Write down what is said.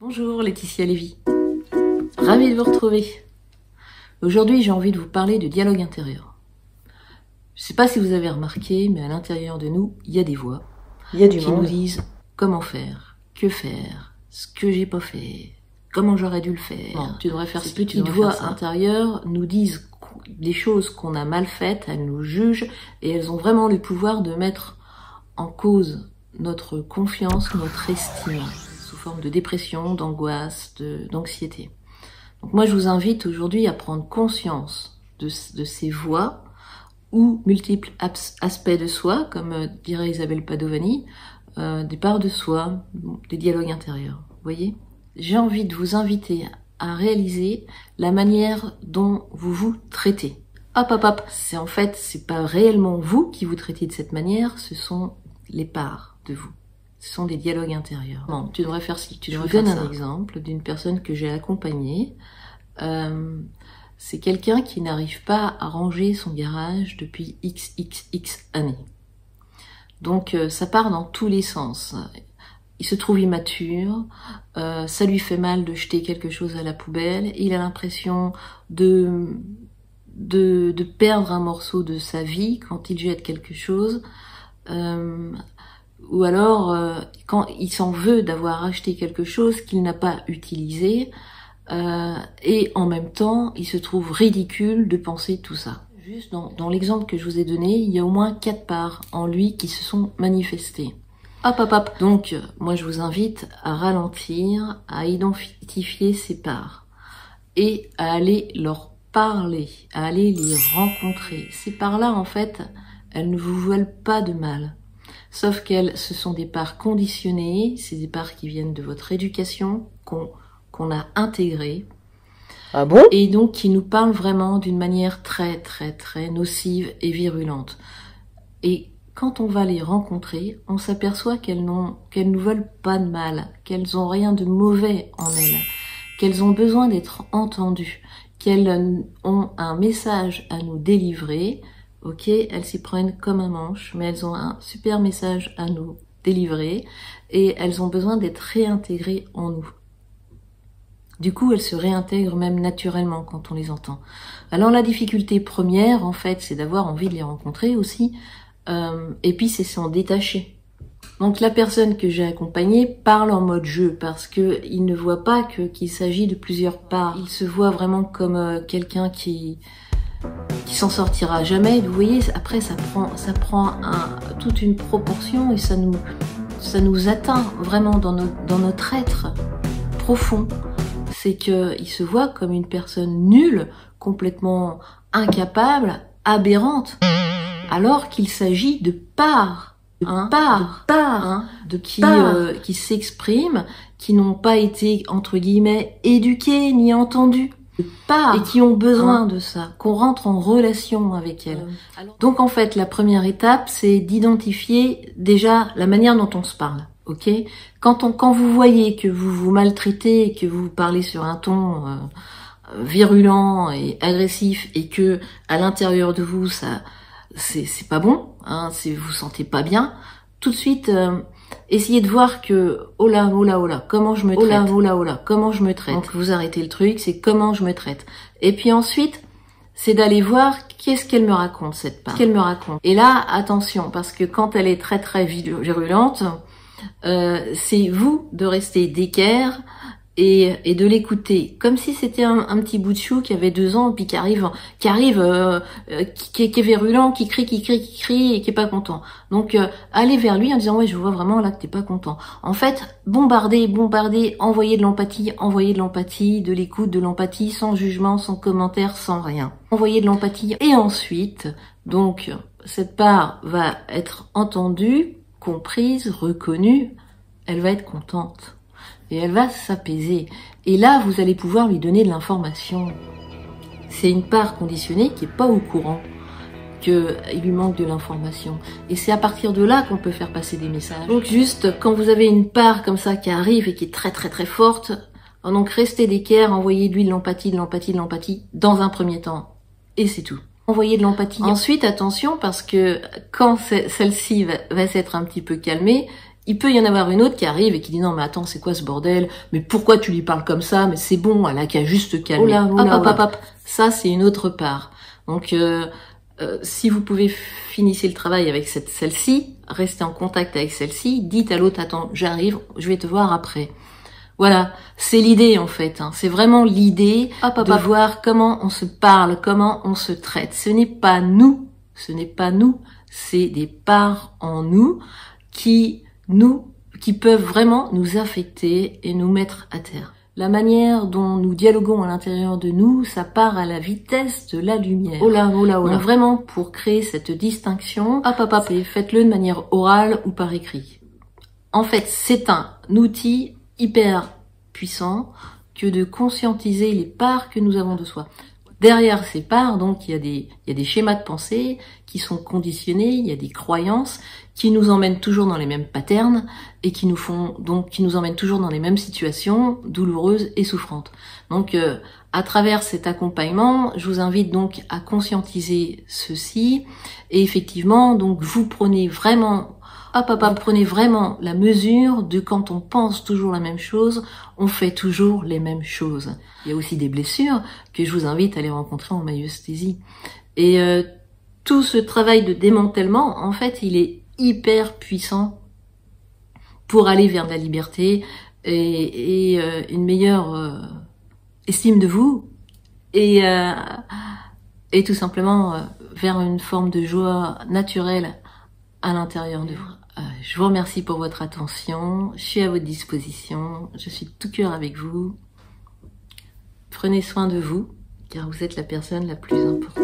Bonjour Laetitia Lévy, ravie de vous retrouver. Aujourd'hui j'ai envie de vous parler de dialogue intérieur. Je ne sais pas si vous avez remarqué, mais à l'intérieur de nous, il y a des voix qui nous disent comment faire, ce que j'ai pas fait, comment j'aurais dû le faire. Non, tu devrais faire ces petites voix intérieures nous disent des choses qu'on a mal faites, elles nous jugent et elles ont vraiment le pouvoir de mettre en cause notre confiance, notre estime, sous forme de dépression, d'angoisse, d'anxiété. Donc moi je vous invite aujourd'hui à prendre conscience de ces voix ou multiples aspects de soi, comme dirait Isabelle Padovani, des parts de soi, des dialogues intérieurs. Vous voyez ? J'ai envie de vous inviter à réaliser la manière dont vous vous traitez. Hop, c'est pas réellement vous qui vous traitez de cette manière, ce sont les parts de vous. Ce sont des dialogues intérieurs. Non, tu devrais faire ci, tu devrais faire ça. Je vous donne un exemple d'une personne que j'ai accompagnée. C'est quelqu'un qui n'arrive pas à ranger son garage depuis XXX années. Donc ça part dans tous les sens. Il se trouve immature, ça lui fait mal de jeter quelque chose à la poubelle, il a l'impression de perdre un morceau de sa vie quand il jette quelque chose, ou alors quand il s'en veut d'avoir acheté quelque chose qu'il n'a pas utilisé, et en même temps il se trouve ridicule de penser tout ça. Juste dans l'exemple que je vous ai donné, il y a au moins 4 parts en lui qui se sont manifestées. Hop. Donc, moi je vous invite à ralentir, à identifier ces parts et à aller leur parler, à aller les rencontrer. Ces parts-là, en fait, elles ne vous veulent pas de mal. Sauf qu'elles, ce sont des parts conditionnées, c'est des parts qui viennent de votre éducation, qu'on a intégrées. Ah bon ? Et donc qui nous parlent vraiment d'une manière très nocive et virulente. Et quand on va les rencontrer, on s'aperçoit qu'elles nous veulent pas de mal, qu'elles ont rien de mauvais en elles, qu'elles ont besoin d'être entendues, qu'elles ont un message à nous délivrer. Ok, elles s'y prennent comme un manche, mais elles ont un super message à nous délivrer et elles ont besoin d'être réintégrées en nous. Du coup, elles se réintègrent même naturellement quand on les entend. Alors la difficulté première, en fait, c'est d'avoir envie de les rencontrer aussi, et puis c'est s'en détacher. Donc la personne que j'ai accompagnée parle en mode jeu, parce que il ne voit pas qu'il s'agit de plusieurs parts. Il se voit vraiment comme quelqu'un qui s'en sortira jamais. Vous voyez, après ça prend toute une proportion et ça nous atteint vraiment dans notre être profond. C'est qu'il se voit comme une personne nulle, complètement incapable, aberrante, alors qu'il s'agit de parts, qui s'expriment, qui n'ont pas été, entre guillemets, éduquées ni entendues, et qui ont besoin de ça, qu'on rentre en relation avec elles. Donc en fait, la première étape, c'est d'identifier déjà la manière dont on se parle. Ok, quand vous voyez que vous vous maltraitez, que vous parlez sur un ton virulent et agressif, et que à l'intérieur de vous ça c'est pas bon, hein, vous sentez pas bien, tout de suite essayez de voir que oh là comment je me traite, comment je me traite. Donc vous arrêtez le truc, c'est comment je me traite. Et puis ensuite c'est d'aller voir qu'est-ce qu'elle me raconte cette part. Qu'elle me raconte. Et là attention, parce que quand elle est très virulente, c'est vous de rester d'équerre et de l'écouter comme si c'était un petit bout de chou qui avait 2 ans puis qui est virulent, qui crie et qui est pas content. Donc allez vers lui en disant ouais, je vois vraiment là que t'es pas content. En fait, bombarder, envoyer de l'empathie, de l'écoute, de l'empathie sans jugement, sans commentaire, sans rien. Envoyer de l'empathie et ensuite donc cette part va être entendue, comprise, reconnue, elle va être contente et elle va s'apaiser. Et là, vous allez pouvoir lui donner de l'information. C'est une part conditionnée qui est pas au courant qu'il lui manque de l'information. Et c'est à partir de là qu'on peut faire passer des messages. Donc juste, quand vous avez une part comme ça qui arrive et qui est très forte, donc restez d'équerre, envoyez-lui de l'empathie dans un premier temps. Et c'est tout. Envoyer de l'empathie. Ensuite, attention, parce que quand celle-ci va s'être un petit peu calmée, Il peut y en avoir une autre qui arrive et qui dit non mais attends c'est quoi ce bordel, mais pourquoi tu lui parles comme ça, mais c'est bon, elle a qu'à juste calmer. Hop. Ça c'est une autre part. Donc si vous pouvez finir le travail avec celle-ci, restez en contact avec celle-ci, dites à l'autre attends j'arrive, je vais te voir après. Voilà, c'est l'idée en fait, hein. C'est vraiment l'idée de voir comment on se parle, comment on se traite. Ce n'est pas nous, c'est des parts en nous qui peuvent vraiment nous affecter et nous mettre à terre. La manière dont nous dialoguons à l'intérieur de nous, ça part à la vitesse de la lumière. Oh là. Donc vraiment, pour créer cette distinction, c'est faites-le de manière orale ou par écrit. En fait, c'est un outil hyper puissant que de conscientiser les parts que nous avons de soi. Derrière ces parts, donc, il y a des schémas de pensée qui sont conditionnés, il y a des croyances qui nous emmènent toujours dans les mêmes patterns et qui nous emmènent toujours dans les mêmes situations douloureuses et souffrantes. Donc, à travers cet accompagnement, je vous invite donc à conscientiser ceci et effectivement, donc, vous prenez vraiment la mesure de quand on pense toujours la même chose, on fait toujours les mêmes choses. Il y a aussi des blessures que je vous invite à aller rencontrer en myosthésie. Et tout ce travail de démantèlement, en fait, il est hyper puissant pour aller vers la liberté et une meilleure estime de vous et tout simplement vers une forme de joie naturelle à l'intérieur de vous. Je vous remercie pour votre attention, je suis à votre disposition, je suis de tout cœur avec vous. Prenez soin de vous, car vous êtes la personne la plus importante.